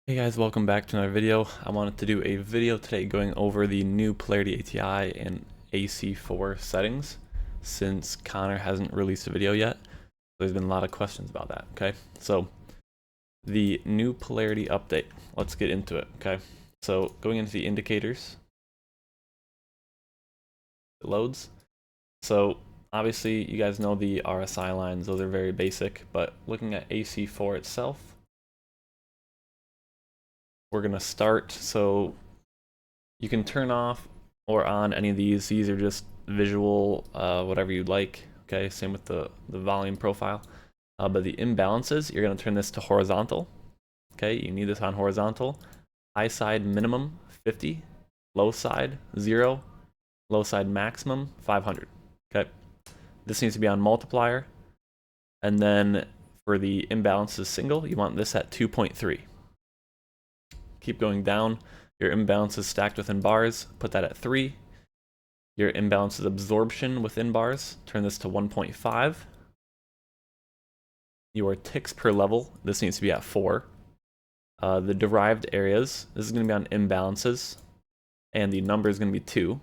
Hey guys, welcome back to another video. I wanted to do a video today going over the new Polarity ATI and AC4 settings since Connor hasn't released a video yet. There's been a lot of questions about that, okay? So the new Polarity update, let's get into it, okay? So going into the indicators, it loads. So obviously you guys know the RSI lines, those are very basic, but looking at AC4 itself, we're gonna start, so you can turn off or on any of these. These are just visual, whatever you'd like. Okay, same with the volume profile. But the imbalances, you're gonna turn this to horizontal. Okay, you need this on horizontal. High side minimum 50, low side 0, low side maximum 500. Okay, this needs to be on multiplier. And then for the imbalances single, you want this at 2.3. Keep going down. Your imbalance is stacked within bars, put that at 3. Your imbalance is absorption within bars, turn this to 1.5. Your ticks per level, this needs to be at 4. The derived areas, this is going to be on imbalances, and the number is going to be 2.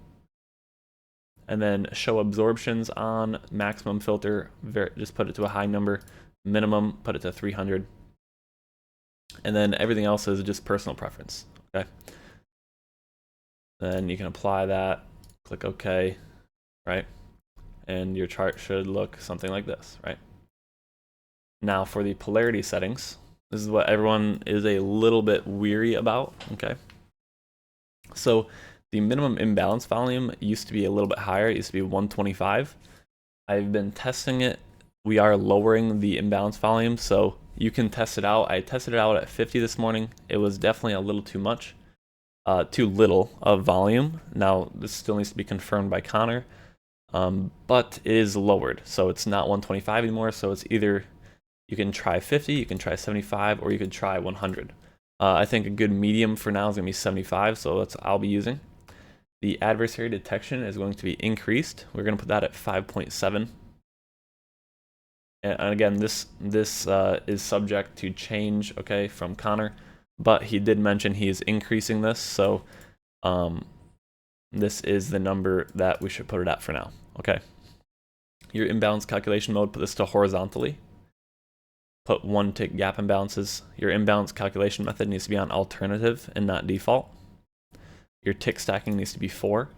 And then show absorptions on maximum filter, just put it to a high number, minimum, put it to 300. And then everything else is just personal preference, okay? Then you can apply that, click OK, right? And your chart should look something like this, right? Now for the polarity settings, this is what everyone is a little bit weary about, okay? So the minimum imbalance volume used to be a little bit higher, it used to be 125. I've been testing it. We are lowering the imbalance volume, so you can test it out. I tested it out at 50 this morning. It was definitely a little too much. Too little of volume. Now, this still needs to be confirmed by Connor, but it is lowered. So it's not 125 anymore. So it's either you can try 50, you can try 75, or you could try 100. I think a good medium for now is going to be 75, so that's what I'll be using. The adversary detection is going to be increased. We're going to put that at 5.7. And again, this is subject to change, okay, from Connor. But he did mention he is increasing this, so this is the number that we should put it at for now. Okay. Your imbalance calculation mode, put this to horizontally. Put 1 tick gap imbalances. Your imbalance calculation method needs to be on alternative and not default. Your tick stacking needs to be 4.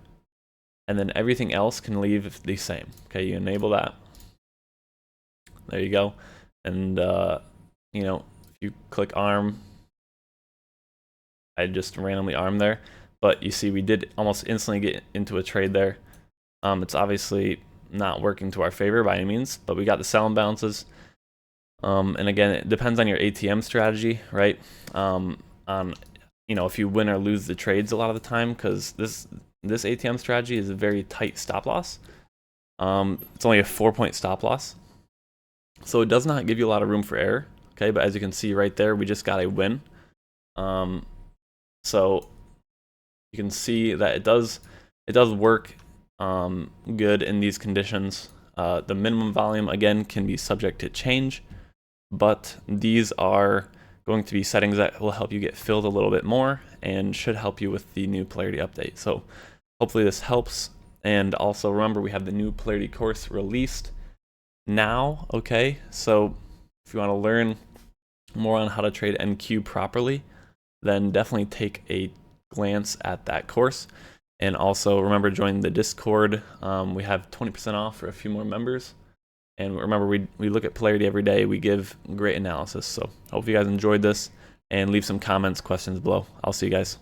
And then everything else can leave the same. Okay, you enable that. There you go. And, you know, if you click arm, I just randomly armed there, but you see we did almost instantly get into a trade there. It's obviously not working to our favor by any means, but we got the sell imbalances. And again, it depends on your ATM strategy, right? On, you know, if you win or lose the trades a lot of the time, because this ATM strategy is a very tight stop loss. It's only a 4-point stop loss, so it does not give you a lot of room for error. Okay, but as you can see right there, we just got a win. So you can see that it does work good in these conditions. The minimum volume, again, can be subject to change, but these are going to be settings that will help you get filled a little bit more and should help you with the new Polarity update. So hopefully this helps. And also remember, we have the new Polarity course released now, okay? So if you want to learn more on how to trade NQ properly, then definitely take a glance at that course. And also remember, join the Discord. We have 20% off for a few more members. And remember, we look at Polarity every day. We give great analysis. So hope you guys enjoyed this, and leave some comments, questions below. I'll see you guys.